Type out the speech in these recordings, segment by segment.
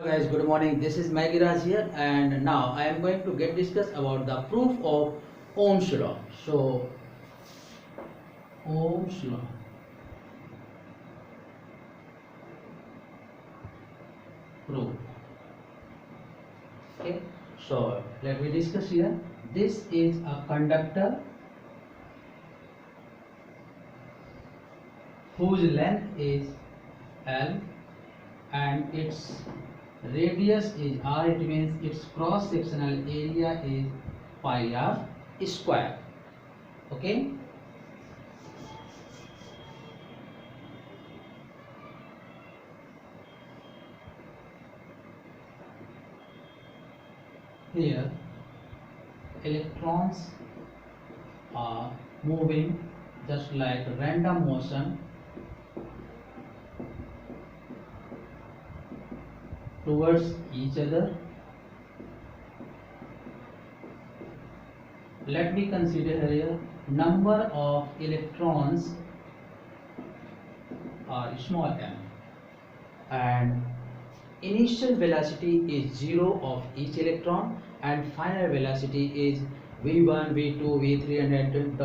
guys, good morning. This is Maggie Raj here, and now I am going to discuss about the proof of Ohm's law. So Ohm's law. Proof. Okay. So let me discuss here. This is a conductor whose length is L and its radius is R. It means its cross sectional area is pi r square. Okay. Here electrons are moving just like random motion towards each other. Let me consider here number of electrons are small m and initial velocity is 0 of each electron and final velocity is v1, v2, v3 and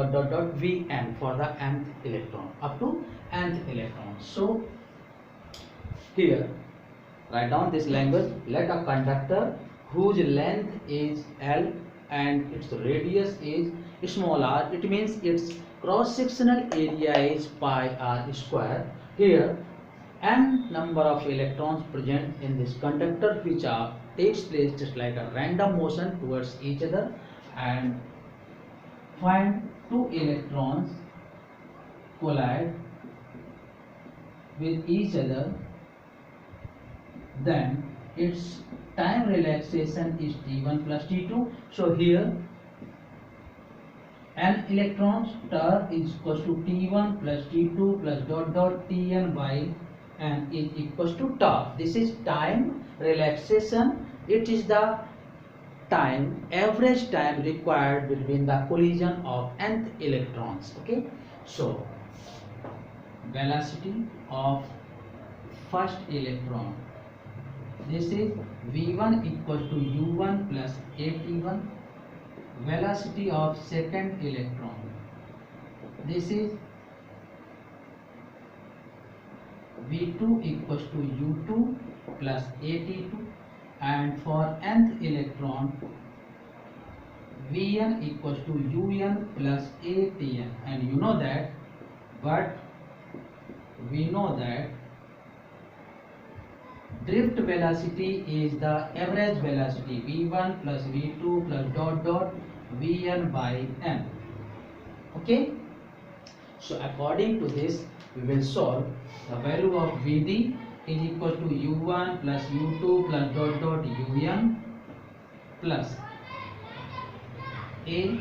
vn for the nth electron up to nth electron. So here write down this language. Let a conductor whose length is L and its radius is small r, it means its cross sectional area is pi r square. Here n number of electrons present in this conductor which takes place just like a random motion towards each other, and find two electrons collide with each other, then its time relaxation is t1 plus t2. So here n electrons turn is equals to t1 plus t2 plus tn by n is equals to tau. This is time relaxation. It is the time, average time required between the collision of nth electrons. Okay, so velocity of first electron, this is v1 equals to u1 plus at1. Velocity of second electron, this is v2 equals to u2 plus at2, and for nth electron vn equals to un plus atn. And you know that, but we know that drift velocity is the average velocity v1 plus v2 plus vn by n. Okay, so according to this we will solve. The value of vd is equal to u1 plus u2 plus un plus a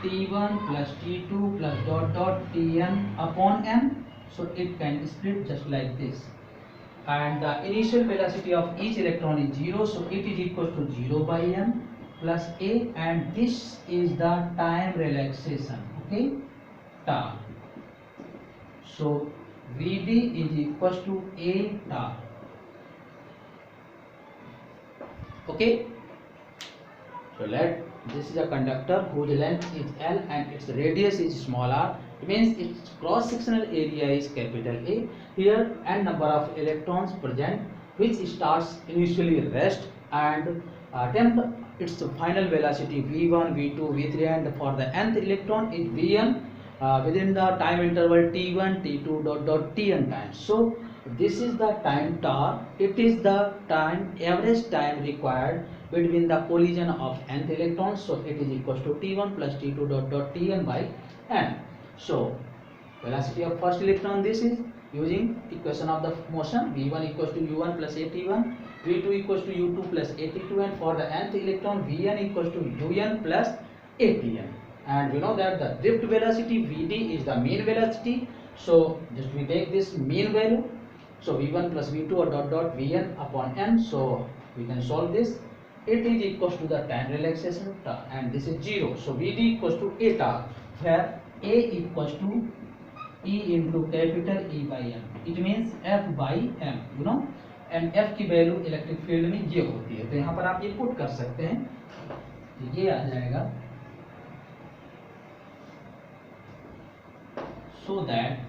t1 plus t2 plus tn upon n. So it can split just like this, and the initial velocity of each electron is 0, so it is equal to 0 by n plus a, and this is the time relaxation. Okay, tau. So vd is equal to a tau. Okay, so this is a conductor whose length is L and its radius is small r. It means its cross sectional area is capital A. Here n number of electrons present which starts initially rest and attempt its final velocity v1, v2, v3, and for the nth electron is vn within the time interval t1, t2 tn time. So this is the time tau. It is the time, average time required between the collision of nth electrons. So it is equals to t1 plus t2 tn by n. So velocity of first electron, this is using equation of the motion v1 equals to u1 plus at1, v2 equals to u2 plus at2, and for the nth electron vn equals to un plus atn. And we know that the drift velocity vd is the mean velocity. So just we take this mean value. So v1 plus v2 or vn upon n. So we can solve this. It is equals to the time relaxation tau, and this is 0. So vd equals to a tau, where a equals to E into capital E by M. It means F by M. You know, and F की value electric field में ये होती है। तो यहाँ पर आप ये पुट कर सकते हैं, तो ये आ जाएगा so that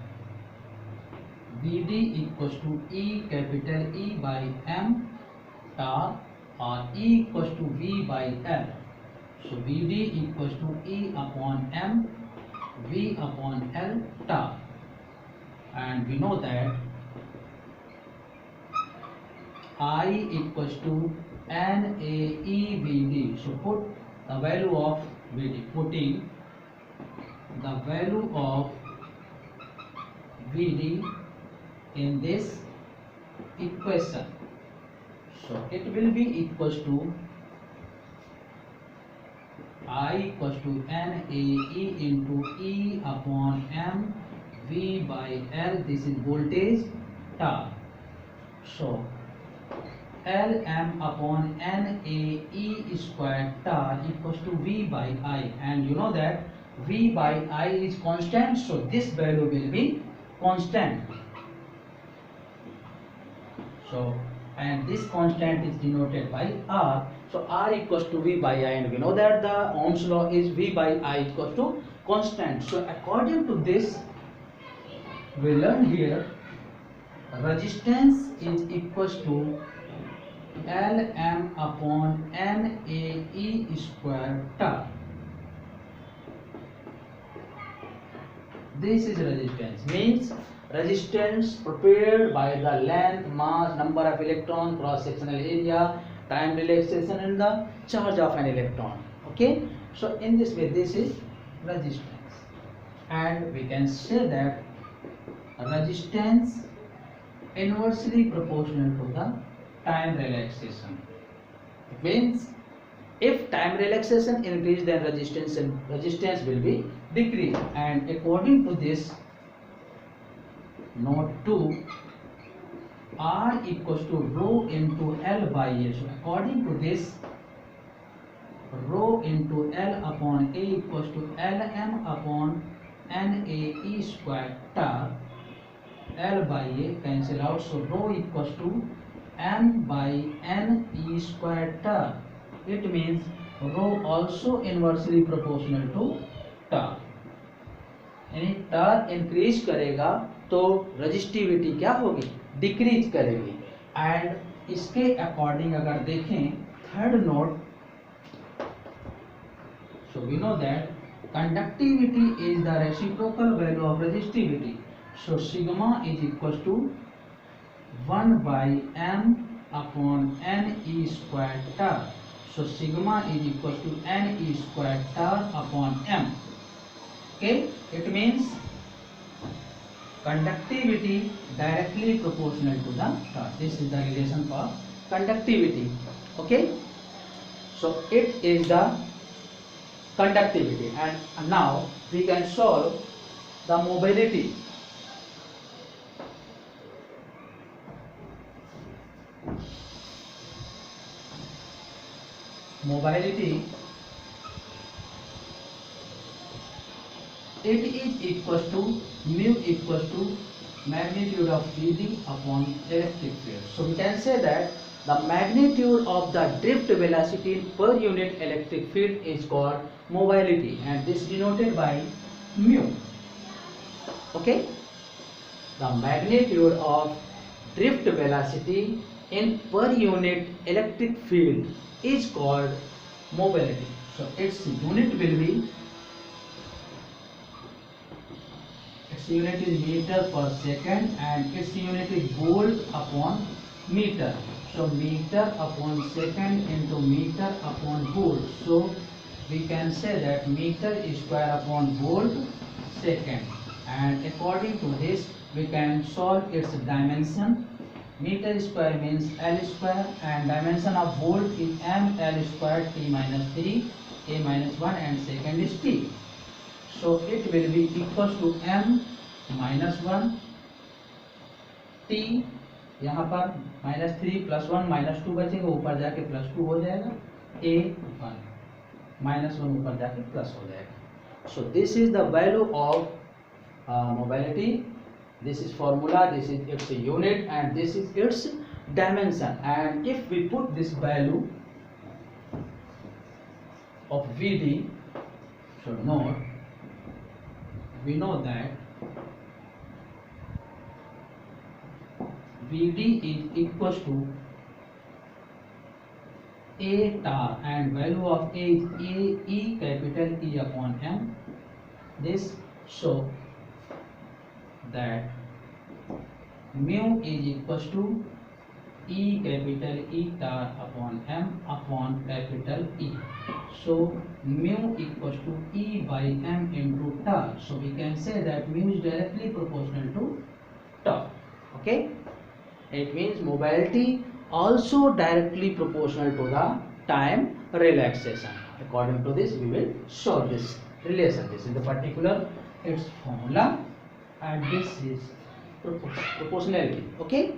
VD equals to E capital E by M टार और E equals to V by L। So VD equals to E upon M V upon L tau, and we know that I equals to NAEVD. So put the value of VD, putting the value of VD in this equation. So it will be equals to I equals to NAE into E upon M V by L. This is voltage tau. So Lm upon NAE square tau equals to V by I, and you know that V by I is constant, so this value will be constant. So and this constant is denoted by R. So R equals to V by I, and we know that the Ohm's law is V by I equals to constant. So according to this, we learn here resistance is equals to Lm upon NAE square tau. This is resistance, means resistance prepared by the length, mass, number of electron, cross sectional area, time relaxation and the charge of an electron. Okay, so in this way this is resistance, and we can say that resistance inversely proportional to the time relaxation. It means if time relaxation increase, then resistance will be decreased, and according to this, note 2, R equals to rho into L by A. So according to this, rho into L upon A equals to Lm upon NAE square tau. L by A cancel out, so rho equals to M by NE square tau. It means rho also inversely proportional to tau. यानी turn increase करेगा तो resistivity क्या होगी, decrease करेगी। And इसके according अगर देखें third note, so we know that conductivity is the reciprocal value of resistivity. So sigma is equal to 1 by m upon NE square tau. So sigma is equal to NE square tau upon m. Okay, it means conductivity directly proportional to the tau. This is the relation for conductivity. Okay, so it is the conductivity, and now we can solve the mobility. Mobility, it is equals to mu equals to magnitude of Vd upon electric field. So we can say that the magnitude of the drift velocity per unit electric field is called mobility, and this is denoted by mu. Okay, the magnitude of drift velocity in per unit electric field is called mobility. So its unit will be, its unit is meter per second, and its unit is volt upon meter. So meter upon second into meter upon volt. So we can say that meter is square upon volt second, and according to this we can solve its dimension. Meter square means L square, and dimension of volt is m L square t minus 3 a minus 1, and second is t. So it will be equals to m minus 1 t, यहाँ पर minus 3 plus 1 minus 2 बचेगा, ऊपर जाके plus 2 हो जाएगा, a 1 minus 1 ऊपर जाके plus हो जाएगा. So this is the value of mobility. This is formula, this is its unit, and this is its dimension, and if we put this value of Vd, should note, we know that Vd is equals to A tar, and value of A is E capital E upon M. This show that mu is equals to E capital E tar upon M upon capital E. So mu equals to E by M into tar. So we can say that mu is directly proportional to tar. Okay, it means mobility also directly proportional to the time relaxation. According to this, we will show this relation. This is the particular its formula, and this is proportionality. Okay.